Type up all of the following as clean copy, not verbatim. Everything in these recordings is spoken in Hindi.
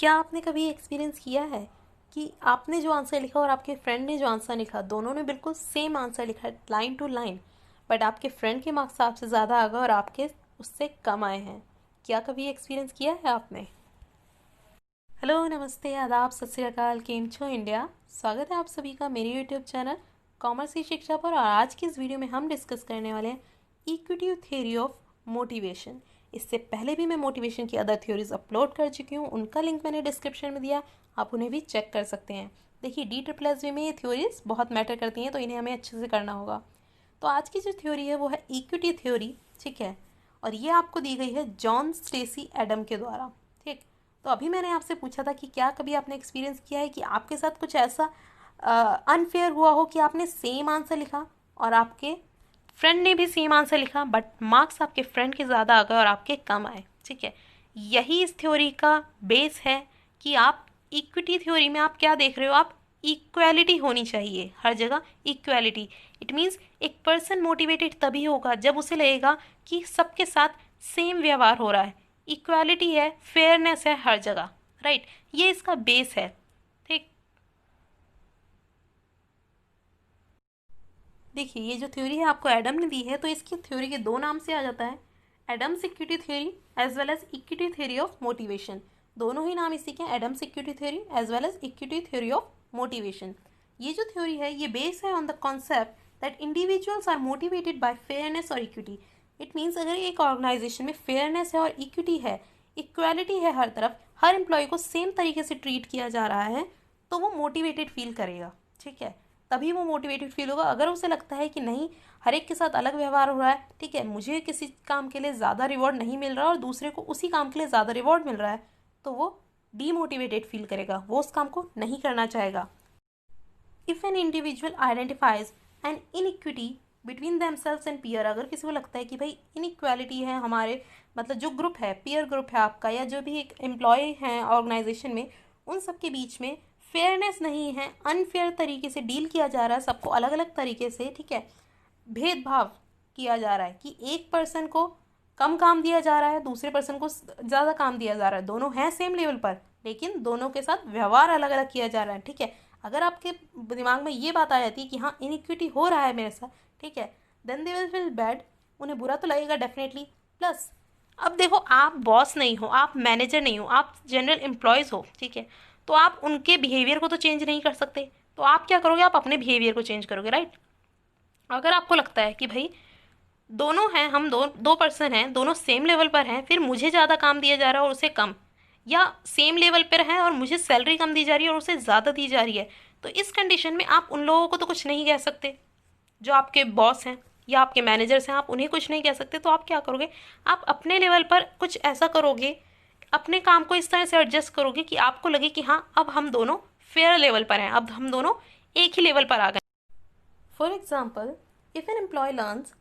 क्या आपने कभी एक्सपीरियंस किया है कि आपने जो आंसर लिखा और आपके फ्रेंड ने जो आंसर लिखा, दोनों ने बिल्कुल सेम आंसर लिखा है, लाइन टू लाइन, बट आपके फ्रेंड के मार्क्स आपसे ज़्यादा आ गए और आपके उससे कम आए हैं? क्या कभी एक्सपीरियंस किया है आपने? हेलो, नमस्ते, आदाब, सत श्री अकाल, केम छो इंडिया। स्वागत है आप सभी का मेरे यूट्यूब चैनल कॉमर्स की शिक्षा पर। और आज की इस वीडियो में हम डिस्कस करने वाले हैं इक्विटी थ्योरी ऑफ मोटिवेशन। इससे पहले भी मैं मोटिवेशन की अदर थ्योरीज अपलोड कर चुकी हूँ, उनका लिंक मैंने डिस्क्रिप्शन में दिया, आप उन्हें भी चेक कर सकते हैं। देखिए, DSSB में ये थ्योरीज बहुत मैटर करती हैं, तो इन्हें हमें अच्छे से करना होगा। तो आज की जो थ्योरी है वो है इक्विटी थ्योरी, ठीक है। और ये आपको दी गई है जॉन स्टेसी एडम के द्वारा, ठीक। तो अभी मैंने आपसे पूछा था कि क्या कभी आपने एक्सपीरियंस किया है कि आपके साथ कुछ ऐसा अनफेयर हुआ हो कि आपने सेम आंसर लिखा और आपके फ्रेंड ने भी सेम आंसर लिखा, बट मार्क्स आपके फ्रेंड के ज़्यादा आ गए और आपके कम आए, ठीक है। यही इस थ्योरी का बेस है कि आप इक्विटी थ्योरी में आप क्या देख रहे हो, आप इक्वालिटी होनी चाहिए हर जगह, इक्वालिटी। इट मीन्स एक पर्सन मोटिवेटेड तभी होगा जब उसे लगेगा कि सबके साथ सेम व्यवहार हो रहा है, इक्वालिटी है, फेयरनेस है हर जगह, राइट। ये इसका बेस है, ठीक। देखिए, ये जो थ्योरी है आपको एडम ने दी है, तो इसकी थ्योरी के दो नाम से आ जाता है, Adams equity theory as well as equity theory of motivation. दोनों ही नाम इसी के हैं, Adams equity theory as well as equity theory of motivation. ये जो थ्योरी है ये बेस है on the concept that individuals are motivated by fairness और इक्विटी। इट मीन्स अगर एक ऑर्गेनाइजेशन में फेयरनेस है और इक्विटी है, इक्वालिटी है हर तरफ, हर एम्प्लॉय को सेम तरीके से ट्रीट किया जा रहा है, तो वो मोटिवेटेड फील करेगा, ठीक है। तभी वो मोटिवेटेड फील होगा। अगर उसे लगता है कि नहीं, हर एक के साथ अलग व्यवहार हो रहा है, ठीक है, मुझे किसी काम के लिए ज़्यादा रिवॉर्ड नहीं मिल रहा और दूसरे को उसी काम के लिए ज़्यादा रिवॉर्ड मिल रहा है, तो वो डीमोटिवेटेड फील करेगा, वो उस काम को नहीं करना चाहेगा। If an individual identifies an inequity between themselves and peer, अगर किसी को लगता है कि भाई इनइक्वालिटी है हमारे, मतलब जो ग्रुप है, पीयर ग्रुप है आपका, या जो भी एक एम्प्लॉय हैं ऑर्गेनाइजेशन में, उन सब के बीच में फेयरनेस नहीं है, अनफेयर तरीके से डील किया जा रहा है, सबको अलग अलग तरीके से, ठीक है, भेदभाव किया जा रहा है कि एक पर्सन को कम काम दिया जा रहा है, दूसरे पर्सन को ज़्यादा काम दिया जा रहा है, दोनों हैं सेम लेवल पर, लेकिन दोनों के साथ व्यवहार अलग अलग किया जा रहा है, ठीक है। अगर आपके दिमाग में ये बात आ जाती है कि हाँ इनइक्विटी हो रहा है मेरे साथ, ठीक है, then they will feel bad, उन्हें बुरा तो लगेगा डेफिनेटली। प्लस अब देखो, आप बॉस नहीं हो, आप मैनेजर नहीं हो, आप जनरल एम्प्लॉयज़ हो, ठीक है, तो आप उनके बिहेवियर को तो चेंज नहीं कर सकते, तो आप क्या करोगे, आप अपने बिहेवियर को चेंज करोगे, राइट। अगर आपको लगता है कि भाई दोनों हैं, हम दो दो पर्सन हैं, दोनों सेम लेवल पर हैं, फिर मुझे ज़्यादा काम दिया जा रहा है और उसे कम, या सेम लेवल पर है और मुझे सैलरी कम दी जा रही है और उसे ज़्यादा दी जा रही है, तो इस कंडीशन में आप उन लोगों को तो कुछ नहीं कह सकते, जो आपके बॉस हैं या आपके मैनेजर्स हैं, आप उन्हें कुछ नहीं कह सकते। तो आप क्या करोगे, आप अपने लेवल पर कुछ ऐसा करोगे, अपने काम को इस तरह से एडजस्ट करोगे कि आपको लगे कि हाँ अब हम दोनों फेयर लेवल पर हैं, अब हम दोनों एक ही लेवल पर आ गए। For example, if an employee learns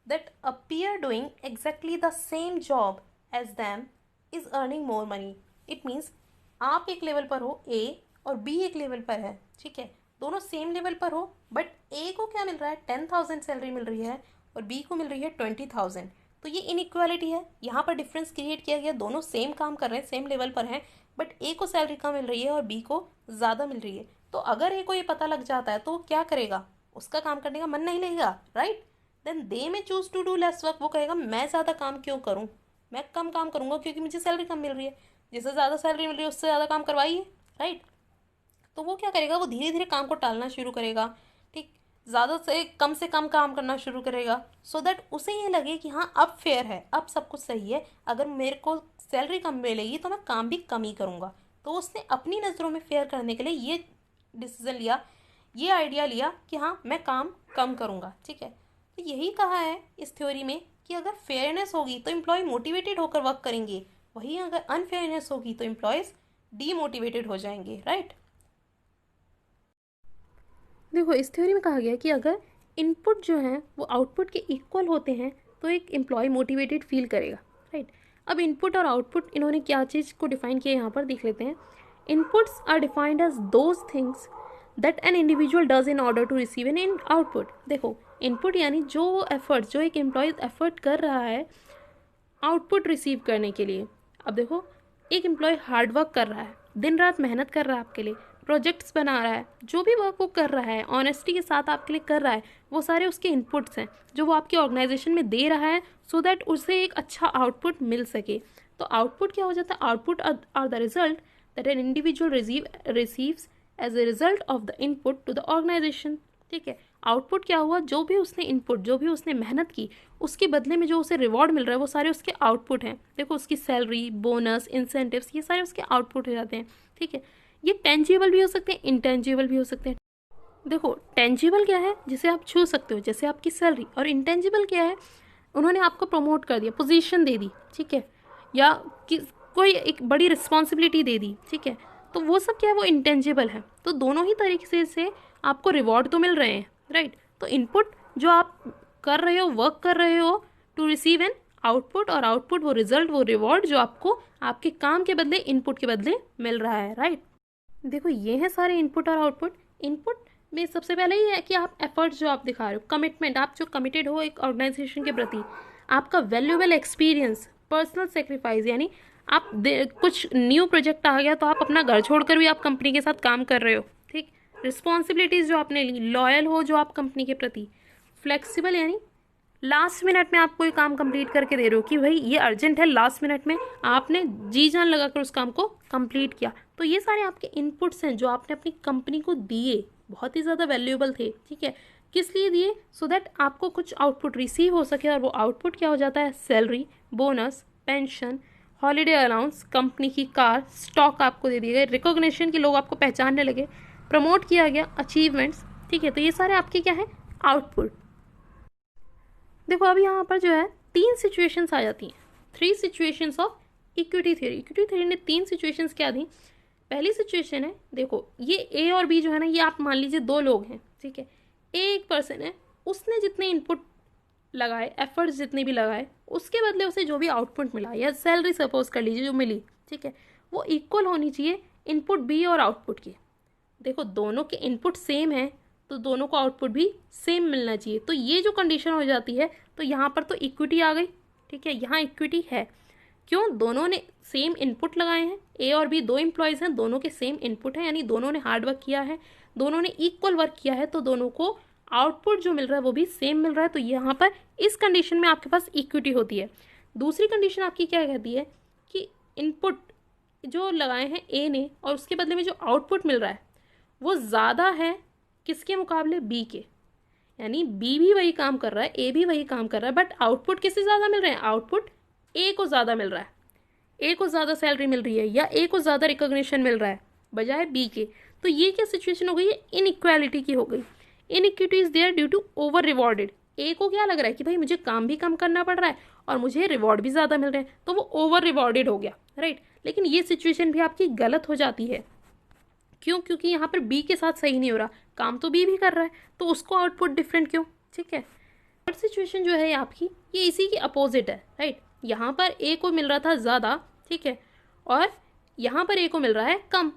that a peer doing exactly the same job as them is earning more money. It means आप एक लेवल पर हो A और B एक लेवल पर है, ठीक है, दोनों सेम लेवल पर हो, बट A को क्या मिल रहा है, 10,000 सैलरी मिल रही है और B को मिल रही है 20,000। तो ये इनइक्वालिटी है, यहाँ पर डिफरेंस क्रिएट किया गया, दोनों सेम काम कर रहे हैं, सेम लेवल पर हैं, बट A को सैलरी कम मिल रही है और B को ज़्यादा मिल रही है। तो अगर A को ये पता लग जाता है तो वो क्या करेगा, उसका काम करने का मन नहीं लगेगा, right. Then they may choose to do less work, वो कहेगा मैं ज़्यादा काम क्यों करूँ, मैं कम काम करूँगा क्योंकि मुझे सैलरी कम मिल रही है, जिससे ज़्यादा सैलरी मिल रही है उससे ज़्यादा काम करवाइए, राइट। तो वो क्या करेगा, वो धीरे धीरे काम को टालना शुरू करेगा, ठीक, ज़्यादा से कम काम करना शुरू करेगा, सो दैट उसे ये लगे कि हाँ अब फेयर है, अब सब कुछ सही है, अगर मेरे को सैलरी कम मिलेगी तो मैं काम भी कम ही करूँगा। तो उसने अपनी नज़रों में फेयर करने के लिए ये डिसीजन लिया, ये आइडिया लिया कि हाँ मैं काम कम करूँगा, ठीक है। तो यही कहा है इस थ्योरी में कि अगर फेयरनेस होगी तो एम्प्लॉय मोटिवेटेड होकर वर्क करेंगे, वहीं अगर अनफेयरनेस होगी तो एम्प्लॉयज़ डीमोटिवेटेड हो जाएंगे, राइट। देखो, इस थ्योरी में कहा गया है कि अगर इनपुट जो है वो आउटपुट के इक्वल होते हैं तो एक एम्प्लॉय मोटिवेटेड फील करेगा, राइट। अब इनपुट और आउटपुट इन्होंने क्या चीज़ को डिफाइन किया यहाँ पर देख लेते हैं। Inputs are defined as those things that an individual does in order to receive an in output. देखो, इनपुट यानी जो एफर्ट, जो एक एम्प्लॉय एफर्ट कर रहा है आउटपुट रिसीव करने के लिए। अब देखो, एक एम्प्लॉय हार्ड वर्क कर रहा है, दिन रात मेहनत कर रहा है आपके लिए, प्रोजेक्ट्स बना रहा है, जो भी वर्क वो कर रहा है ऑनेस्टी के साथ आपके लिए कर रहा है, वो सारे उसके इनपुट्स हैं जो वो आपके ऑर्गेनाइजेशन में दे रहा है सो दैट उसे एक अच्छा आउटपुट मिल सके। तो आउटपुट क्या हो जाता है? Outputs are the result that an individual receives as a result of the input to the organisation. ठीक है, आउटपुट क्या हुआ? जो भी उसने इनपुट, जो भी उसने मेहनत की, उसके बदले में जो उसे रिवॉर्ड मिल रहा है वो सारे उसके आउटपुट हैं। देखो, उसकी सैलरी, बोनस, इंसेंटिव्स, ये सारे उसके आउटपुट हो जाते हैं। ठीक है, ये टेंजिबल भी हो सकते हैं, इंटेंजिबल भी हो सकते हैं। देखो, टेंजिबल क्या है? जिसे आप छू सकते हो, जैसे आपकी सैलरी। और इंटेंजिबल क्या है? उन्होंने आपको प्रमोट कर दिया, पोजीशन दे दी, ठीक है, या कोई एक बड़ी रिस्पॉन्सिबिलिटी दे दी। ठीक है, तो वो सब क्या है? वो इंटेंजिबल है। तो दोनों ही तरीके से आपको रिवॉर्ड तो मिल रहे हैं, राइट। तो इनपुट जो आप कर रहे हो, वर्क कर रहे हो टू रिसीव एन आउटपुट, और आउटपुट वो रिजल्ट, वो रिवॉर्ड जो आपको आपके काम के बदले, इनपुट के बदले मिल रहा है, राइट। देखो, ये है सारे इनपुट और आउटपुट। इनपुट में सबसे पहले ये है कि आप एफर्ट्स जो आप दिखा रहे हो, कमिटमेंट, आप जो कमिटेड हो एक ऑर्गेनाइजेशन के प्रति, आपका वैल्यूएबल एक्सपीरियंस, पर्सनल सेक्रीफाइस, यानी आप कुछ न्यू प्रोजेक्ट आ गया तो आप अपना घर छोड़कर भी आप कंपनी के साथ काम कर रहे हो। ठीक, रिस्पॉन्सिबिलिटीज़ जो आपने ली, लॉयल हो जो आप कंपनी के प्रति, फ्लेक्सिबल, यानी लास्ट मिनट में आप कोई काम कंप्लीट करके दे रहे हो कि भाई ये अर्जेंट है, लास्ट मिनट में आपने जी जान लगाकर उस काम को कंप्लीट किया। तो ये सारे आपके इनपुट्स हैं जो आपने अपनी कंपनी को दिए, बहुत ही ज़्यादा वैल्यूएबल थे। ठीक है, किस लिए दिए? सो दैट आपको कुछ आउटपुट रिसीव हो सके, और वो आउटपुट क्या हो जाता है? Salary, bonus, pension, holiday allowance, company की कार, स्टॉक आपको दे दिए गए, रिकॉग्निशन के लोग आपको पहचानने लगे, प्रमोट किया गया, अचीवमेंट्स। ठीक है, तो ये सारे आपके क्या है? आउटपुट। देखो, अब यहाँ पर जो है 3 सिचुएशंस आ जाती हैं, 3 situations of equity theory. Equity theory ने 3 सिचुएशंस क्या दी? पहली सिचुएशन है, देखो ये ए और बी जो है ना, ये आप मान लीजिए 2 लोग हैं। ठीक है, एक पर्सन है, उसने जितने इनपुट लगाए, एफर्ट्स जितने भी लगाए, उसके बदले उसे जो भी आउटपुट मिला, या सैलरी सपोज कर लीजिए जो मिली, ठीक है, वो इक्वल होनी चाहिए इनपुट बी और आउटपुट की। देखो, दोनों के इनपुट सेम है तो दोनों को आउटपुट भी सेम मिलना चाहिए। तो ये जो कंडीशन हो जाती है, तो यहाँ पर तो इक्विटी आ गई। ठीक है, यहाँ इक्विटी है, क्यों? दोनों ने सेम इनपुट लगाए हैं, ए और बी 2 एम्प्लॉयज़ हैं, दोनों के सेम इनपुट हैं, यानी दोनों ने हार्ड वर्क किया है, दोनों ने इक्वल वर्क किया है, तो दोनों को आउटपुट जो मिल रहा है वो भी सेम मिल रहा है। तो यहाँ पर इस कंडीशन में आपके पास इक्विटी होती है। दूसरी कंडीशन आपकी क्या कहती है कि इनपुट जो लगाए हैं ए ने, और उसके बदले में जो आउटपुट मिल रहा है वो ज़्यादा है किसके मुकाबले? बी के। यानी बी भी वही काम कर रहा है, ए भी वही काम कर रहा है, बट आउटपुट किससे ज़्यादा मिल रहे हैं? आउटपुट ए को ज़्यादा मिल रहा है, ए को ज़्यादा सैलरी मिल रही है, या ए को ज़्यादा रिकॉग्निशन मिल रहा है बजाय बी के। तो ये क्या सिचुएशन हो गई? ये इनइक्वालिटी की हो गई। Inequity is there due to over rewarded. A को क्या लग रहा है कि भाई मुझे काम भी कम करना पड़ रहा है और मुझे रिवॉर्ड भी ज़्यादा मिल रहे हैं, तो वो ओवर रिवॉर्डेड हो गया, राइट। लेकिन ये सिचुएशन भी आपकी गलत हो जाती है। क्यों? क्योंकि यहाँ पर बी के साथ सही नहीं हो रहा, काम तो बी भी कर रहा है, तो उसको आउटपुट डिफरेंट क्यों? ठीक है, थर्ड सिचुएशन जो है आपकी, ये इसी की अपोजिट है, राइट। यहाँ पर ए को मिल रहा था ज़्यादा, ठीक है, और यहाँ पर ए को मिल रहा है कम।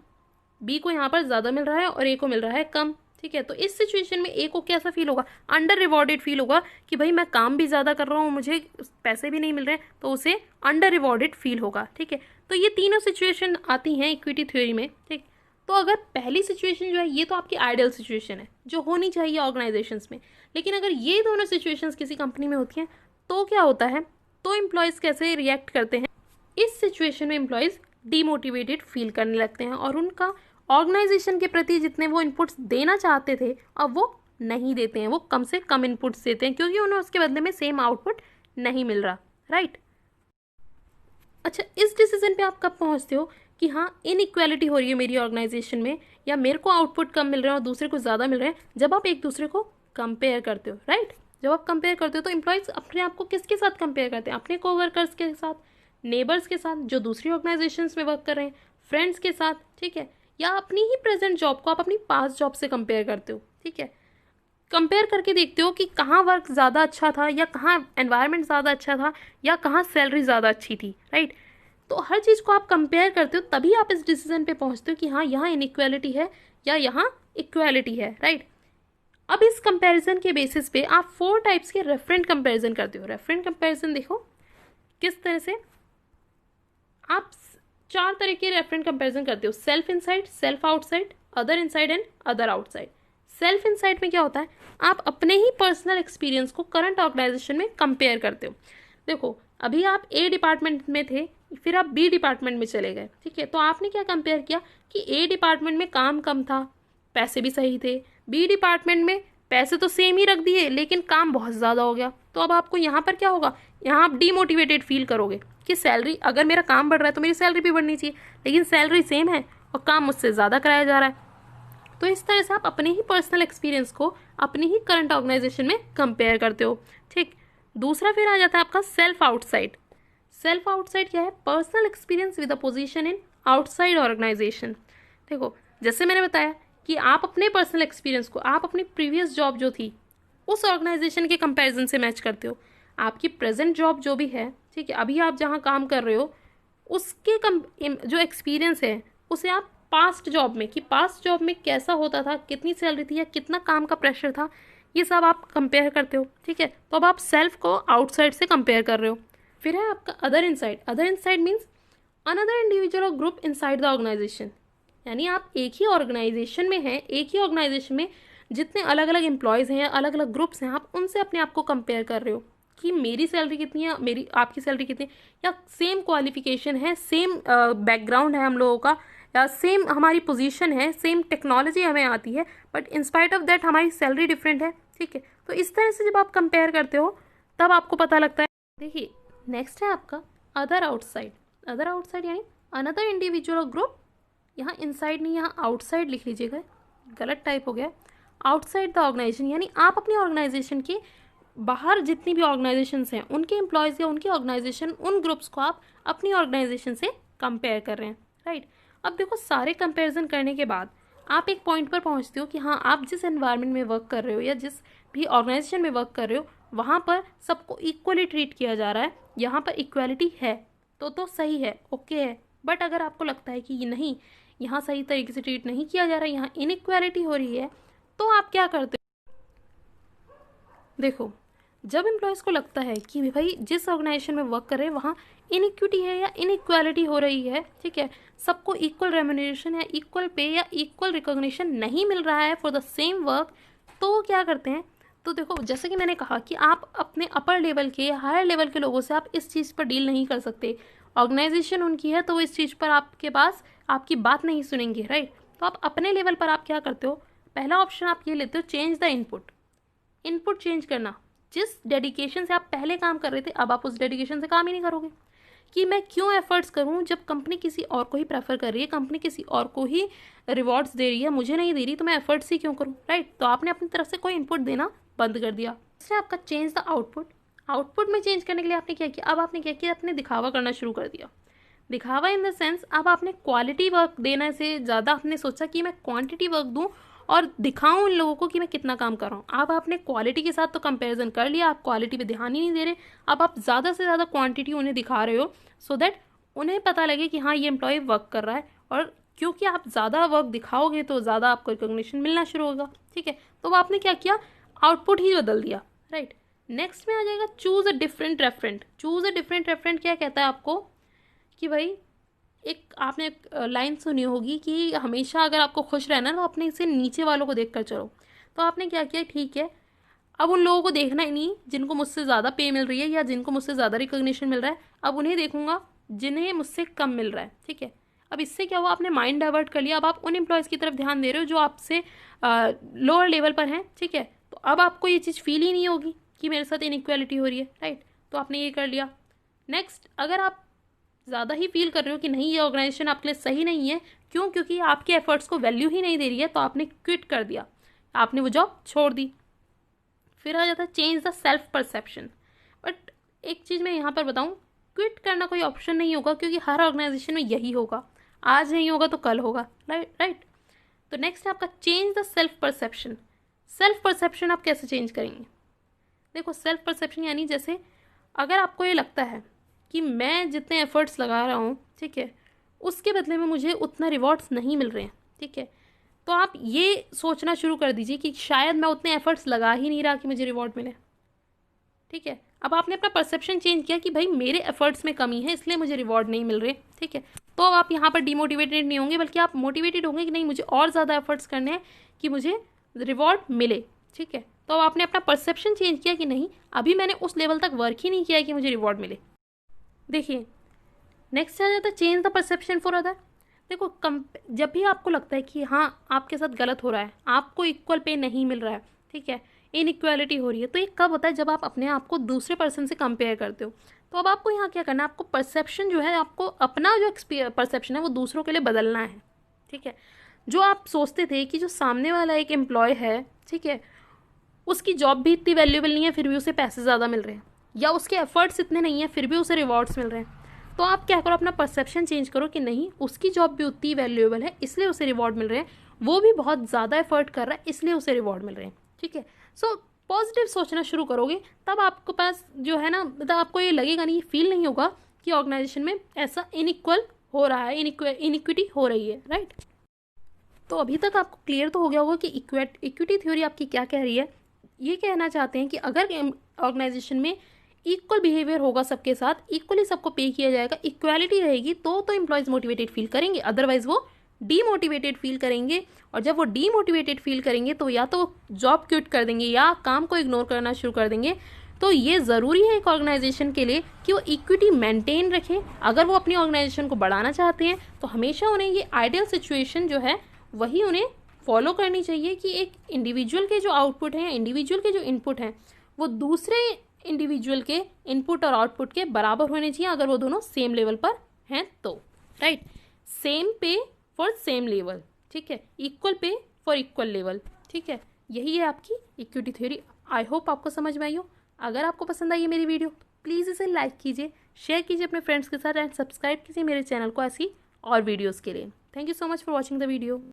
बी को यहाँ पर ज़्यादा मिल रहा है और ए को मिल रहा है कम। ठीक है, तो इस सिचुएशन में ए को कैसा फील होगा? अंडर रिवॉर्डेड फील होगा कि भाई मैं काम भी ज़्यादा कर रहा हूँ, मुझे पैसे भी नहीं मिल रहे, तो उसे अंडर रिवॉर्डेड फील होगा। ठीक है, तो ये तीनों सिचुएशन आती हैं इक्विटी थ्योरी में। ठीक, तो अगर पहली सिचुएशन जो है, ये तो आपकी आइडियल सिचुएशन है जो होनी चाहिए ऑर्गेनाइजेशंस में, लेकिन अगर ये दोनों सिचुएशंस किसी कंपनी में होती हैं तो क्या होता है? तो एम्प्लॉयज़ कैसे रिएक्ट करते हैं? इस सिचुएशन में एम्प्लॉयज़ डीमोटिवेटेड फील करने लगते हैं, और उनका ऑर्गेनाइजेशन के प्रति जितने वो इनपुट्स देना चाहते थे अब वो नहीं देते हैं, वो कम से कम इनपुट्स देते हैं, क्योंकि उन्हें उसके बदले में सेम आउटपुट नहीं मिल रहा, राइट। अच्छा, इस डिसीजन पे आप कब पहुंचते हो कि हाँ इनइक्वालिटी हो रही है मेरी ऑर्गेनाइजेशन में, या मेरे को आउटपुट कम मिल रहा है और दूसरे को ज़्यादा मिल रहे हैं? जब आप एक दूसरे को कंपेयर करते हो, राइट। जब आप कंपेयर करते हो तो एम्प्लॉयज़ अपने आप को किसके साथ कंपेयर करते हैं? अपने कोवर्कर्स के साथ, नेबर्स के साथ जो दूसरी ऑर्गेनाइजेशंस में वर्क कर रहे हैं, फ्रेंड्स के साथ, ठीक है, या अपनी ही प्रेजेंट जॉब को आप अपनी पास्ट जॉब से कंपेयर करते हो। ठीक है, कंपेयर करके देखते हो कि कहाँ वर्क ज़्यादा अच्छा था, या कहाँ एनवायरनमेंट ज़्यादा अच्छा था, या कहाँ सैलरी ज़्यादा अच्छी थी, राइट। तो हर चीज़ को आप कंपेयर करते हो, तभी आप इस डिसीजन पे पहुँचते हो कि हाँ यहाँ इनइक्वालिटी है या यहाँ इक्वालिटी है, राइट। अब इस कंपैरिजन के बेसिस पे आप 4 टाइप्स के रेफरेंट कंपैरिजन करते हो। रेफरेंट कंपैरिजन देखो किस तरह से, आप 4 तरह के रेफरेंट कंपैरिजन करते हो, self inside, self outside, other inside and other outside. Self inside में क्या होता है, आप अपने ही पर्सनल एक्सपीरियंस को करंट ऑर्गेनाइजेशन में कंपेयर करते हो। देखो अभी आप ए डिपार्टमेंट में थे, फिर आप बी डिपार्टमेंट में चले गए, ठीक है, तो आपने क्या कंपेयर किया कि ए डिपार्टमेंट में काम कम था, पैसे भी सही थे, बी डिपार्टमेंट में पैसे तो सेम ही रख दिए लेकिन काम बहुत ज़्यादा हो गया। तो अब आपको यहाँ पर क्या होगा, यहाँ आप डीमोटिवेटेड फील करोगे कि सैलरी, अगर मेरा काम बढ़ रहा है तो मेरी सैलरी भी बढ़नी चाहिए, लेकिन सैलरी सेम है और काम मुझसे ज़्यादा कराया जा रहा है। तो इस तरह से आप अपने ही पर्सनल एक्सपीरियंस को अपनी ही करंट ऑर्गेनाइजेशन में कंपेयर करते हो, ठीक। दूसरा फिर आ जाता है आपका सेल्फ आउटसाइड। सेल्फ आउटसाइड क्या है, personal experience with a position in outside organisation. देखो जैसे मैंने बताया कि आप अपने पर्सनल एक्सपीरियंस को आप अपनी प्रीवियस जॉब जो थी उस ऑर्गेनाइजेशन के कंपैरिजन से मैच करते हो। आपकी प्रेजेंट जॉब जो भी है, ठीक है, अभी आप जहाँ काम कर रहे हो उसके जो एक्सपीरियंस है उसे आप पास्ट जॉब में, कि पास्ट जॉब में कैसा होता था, कितनी सैलरी थी या कितना काम का प्रेशर था, ये सब आप कंपेयर करते हो, ठीक है। तो अब आप सेल्फ को आउटसाइड से कंपेयर कर रहे हो। फिर है आपका other inside. Other inside means another individual और ग्रुप इनसाइड द ऑर्गेनाइजेशन। यानी आप एक ही ऑर्गेनाइजेशन में हैं, एक ही ऑर्गेनाइजेशन में जितने अलग अलग एम्प्लॉयज़ हैं, अलग अलग ग्रुप्स हैं, आप उनसे अपने आप को कंपेयर कर रहे हो कि मेरी सैलरी कितनी है, मेरी आपकी सैलरी कितनी है, या सेम क्वालिफिकेशन है, सेम बैकग्राउंड है हम लोगों का, या सेम हमारी पोजीशन है, सेम टेक्नोलॉजी हमें आती है, but in spite of that हमारी सैलरी डिफरेंट है, ठीक है। तो इस तरह से जब आप कंपेयर करते हो तब आपको पता लगता है। देखिए नेक्स्ट है आपका अदर आउटसाइड। अदर आउटसाइड यानी अनदर इंडिविजुअल और ग्रुप, यहाँ इनसाइड नहीं, यहाँ आउटसाइड लिख लीजिएगा, गलत टाइप हो गया। आउटसाइड द ऑर्गेनाइजेशन यानी आप अपनी ऑर्गेनाइजेशन के बाहर जितनी भी ऑर्गेनाइजेशंस हैं उनके एम्प्लॉयज़ या उनकी ऑर्गेनाइजेशन, उन ग्रुप्स को आप अपनी ऑर्गेनाइजेशन से कंपेयर कर रहे हैं, राइट। अब देखो सारे कंपैरिजन करने के बाद आप एक पॉइंट पर पहुंचते हो कि हाँ, आप जिस एनवायरनमेंट में वर्क कर रहे हो या जिस भी ऑर्गेनाइजेशन में वर्क कर रहे हो वहाँ पर सबको इक्वली ट्रीट किया जा रहा है, यहाँ पर इक्वालिटी है तो सही है, ओके है। बट अगर आपको लगता है कि ये नहीं, यहाँ सही तरीके से ट्रीट नहीं किया जा रहा है, यहाँ इनइक्वालिटी हो रही है, तो आप क्या करते हो। देखो जब एम्प्लॉयज़ को लगता है कि भाई जिस ऑर्गेनाइजेशन में वर्क कर रहे हैं वहाँ इनइक्विटी है या इनइक्वालिटी हो रही है, ठीक है, सबको इक्वल रेम्यूनरेशन या इक्वल पे या इक्वल रिकॉग्निशन नहीं मिल रहा है फॉर द सेम वर्क, तो वो क्या करते हैं। तो देखो जैसे कि मैंने कहा कि आप अपने अपर लेवल के या हायर लेवल के लोगों से आप इस चीज़ पर डील नहीं कर सकते, ऑर्गेनाइजेशन उनकी है तो वो इस चीज़ पर आपके पास आपकी बात नहीं सुनेंगे, राइट। तो आप अपने लेवल पर आप क्या करते हो, पहला ऑप्शन आप ये लेते हो, change the input. Input change करना, जिस डेडिकेशन से आप पहले काम कर रहे थे अब आप उस डेडिकेशन से काम ही नहीं करोगे, कि मैं क्यों एफर्ट्स करूं जब कंपनी किसी और को ही प्रेफर कर रही है, कंपनी किसी और को ही रिवॉर्ड्स दे रही है, मुझे नहीं दे रही, तो मैं एफर्ट्स ही क्यों करूं, राइट। तो आपने अपनी तरफ से कोई इनपुट देना बंद कर दिया। इससे आपका चेंज द आउटपुट। आउटपुट में चेंज करने के लिए आपने क्या किया, अब आपने क्या किया, आपने दिखावा करना शुरू कर दिया। दिखावा इन द सेंस अब आपने क्वालिटी वर्क देने से ज़्यादा आपने सोचा कि मैं क्वांटिटी वर्क दूं और दिखाऊं उन लोगों को कि मैं कितना काम कर रहा हूँ। अब आपने क्वालिटी के साथ तो कंपैरिजन कर लिया, आप क्वालिटी पे ध्यान ही नहीं दे रहे, अब आप ज़्यादा से ज़्यादा क्वांटिटी उन्हें दिखा रहे हो सो दैट उन्हें पता लगे कि हाँ ये एम्प्लॉय वर्क कर रहा है, और क्योंकि आप ज़्यादा वर्क दिखाओगे तो ज़्यादा आपको रिकॉग्निशन मिलना शुरू होगा, ठीक है। तो वो आपने क्या किया, आउटपुट ही बदल दिया, राइट। नेक्स्ट में आ जाएगा choose a different referent. Choose a different referent क्या कहता है आपको कि भाई एक आपने लाइन सुनी होगी कि हमेशा अगर आपको खुश रहना है तो अपने से नीचे वालों को देख कर चलो। तो आपने क्या किया, ठीक है, अब उन लोगों को देखना ही नहीं जिनको मुझसे ज़्यादा पे मिल रही है या जिनको मुझसे ज़्यादा रिकॉग्निशन मिल रहा है, अब उन्हें देखूंगा जिन्हें मुझसे कम मिल रहा है, ठीक है। अब इससे क्या हुआ, आपने माइंड डाइवर्ट कर लिया, अब आप उन एम्प्लॉयज़ की तरफ ध्यान दे रहे हो जो आपसे लोअर लेवल पर हैं, ठीक है। तो अब आपको ये चीज़ फील ही नहीं होगी कि मेरे साथ इनइक्वालिटी हो रही है, राइट। तो आपने ये कर लिया। नेक्स्ट, अगर आप ज़्यादा ही फील कर रहे हो कि नहीं ये ऑर्गेनाइजेशन आपके लिए सही नहीं है, क्यों, क्योंकि आपके एफर्ट्स को वैल्यू ही नहीं दे रही है, तो आपने क्विट कर दिया, आपने वो जॉब छोड़ दी। फिर आ जाता है change the self perception. But एक चीज़ मैं यहाँ पर बताऊँ, क्विट करना कोई ऑप्शन नहीं होगा क्योंकि हर ऑर्गेनाइजेशन में यही होगा, आज नहीं होगा तो कल होगा, राइट। तो नेक्स्ट है आपका change the self perception. Self perception आप कैसे चेंज करेंगे। देखो सेल्फ परसेप्शन यानी जैसे अगर आपको ये लगता है कि मैं जितने एफर्ट्स लगा रहा हूँ, ठीक है, उसके बदले में मुझे उतना रिवॉर्ड्स नहीं मिल रहे हैं, ठीक है, तो आप ये सोचना शुरू कर दीजिए कि शायद मैं उतने एफर्ट्स लगा ही नहीं रहा कि मुझे रिवॉर्ड मिले, ठीक है। अब आपने अपना परसेप्शन चेंज किया कि भाई मेरे एफर्ट्स में कमी है इसलिए मुझे रिवॉर्ड नहीं मिल रहे, ठीक है। तो अब आप यहाँ पर डिमोटिवेटेड नहीं होंगे, बल्कि आप मोटिवेटेड होंगे कि नहीं मुझे और ज़्यादा एफर्ट्स करने हैं कि मुझे रिवॉर्ड मिले, ठीक है। तो अब आपने अपना परसेप्शन चेंज किया कि नहीं अभी मैंने उस लेवल तक वर्क ही नहीं किया है कि मुझे रिवॉर्ड मिले। देखिए नेक्स्ट आ जाता है change the perception for other. देखो जब भी आपको लगता है कि हाँ आपके साथ गलत हो रहा है, आपको इक्वल पे नहीं मिल रहा है, ठीक है, इनइक्वालिटी हो रही है, तो ये कब होता है जब आप अपने आप को दूसरे पर्सन से कंपेयर करते हो। तो अब आपको यहाँ क्या करना है, आपको परसेप्शन जो है, आपको अपना जो परसेप्शन है वो दूसरों के लिए बदलना है, ठीक है। जो आप सोचते थे कि जो सामने वाला एक एम्प्लॉय है, ठीक है, उसकी जॉब भी इतनी वैल्यूएबल नहीं है फिर भी उसे पैसे ज़्यादा मिल रहे हैं, या उसके एफर्ट्स इतने नहीं हैं फिर भी उसे रिवॉर्ड्स मिल रहे हैं, तो आप क्या करो अपना परसेप्शन चेंज करो कि नहीं उसकी जॉब भी उतनी वैल्यूएबल है इसलिए उसे रिवॉर्ड मिल रहे हैं, वो भी बहुत ज़्यादा एफर्ट कर रहा है इसलिए उसे रिवॉर्ड मिल रहे हैं, ठीक है। सो पॉजिटिव सोचना शुरू करोगे तब आपके पास जो है ना, मतलब आपको ये लगेगा नहीं, ये फील नहीं होगा कि ऑर्गेनाइजेशन में ऐसा इनइक्वल हो रहा है, इनइक्विटी हो रही है, राइट। तो अभी तक आपको क्लियर तो हो गया होगा कि इक्विटी थ्योरी आपकी क्या कह रही है। ये कहना चाहते हैं कि अगर ऑर्गेनाइजेशन में इक्वल बिहेवियर होगा सबके साथ, इक्वली सबको पे किया जाएगा, इक्वालिटी रहेगी, तो एम्प्लॉयज़ मोटिवेटेड फील करेंगे, अदरवाइज वो डीमोटिवेटेड फील करेंगे। और जब वो डीमोटिवेटेड फील करेंगे तो या तो जॉब क्विट कर देंगे या काम को इग्नोर करना शुरू कर देंगे। तो ये ज़रूरी है एक ऑर्गेनाइजेशन के लिए कि वो इक्विटी मेंटेन रखे। अगर वो अपनी ऑर्गेनाइजेशन को बढ़ाना चाहते हैं तो हमेशा उन्हें ये आइडियल सिचुएशन जो है वही उन्हें फॉलो करनी चाहिए कि एक इंडिविजुअल के जो आउटपुट हैं, इंडिविजुअल के जो इनपुट हैं, वो दूसरे इंडिविजुअल के इनपुट और आउटपुट के बराबर होने चाहिए अगर वो दोनों सेम लेवल पर हैं तो, राइट। सेम पे फॉर सेम लेवल, ठीक है, equal pay for equal level, ठीक है। यही है आपकी इक्विटी थ्योरी। आई होप आपको समझ में आई हो। अगर आपको पसंद आई है मेरी वीडियो तो प्लीज़ इसे लाइक कीजिए, शेयर कीजिए अपने फ्रेंड्स के साथ एंड सब्सक्राइब कीजिए मेरे चैनल को ऐसी और वीडियोज़ के लिए। Thank you so much for watching the video.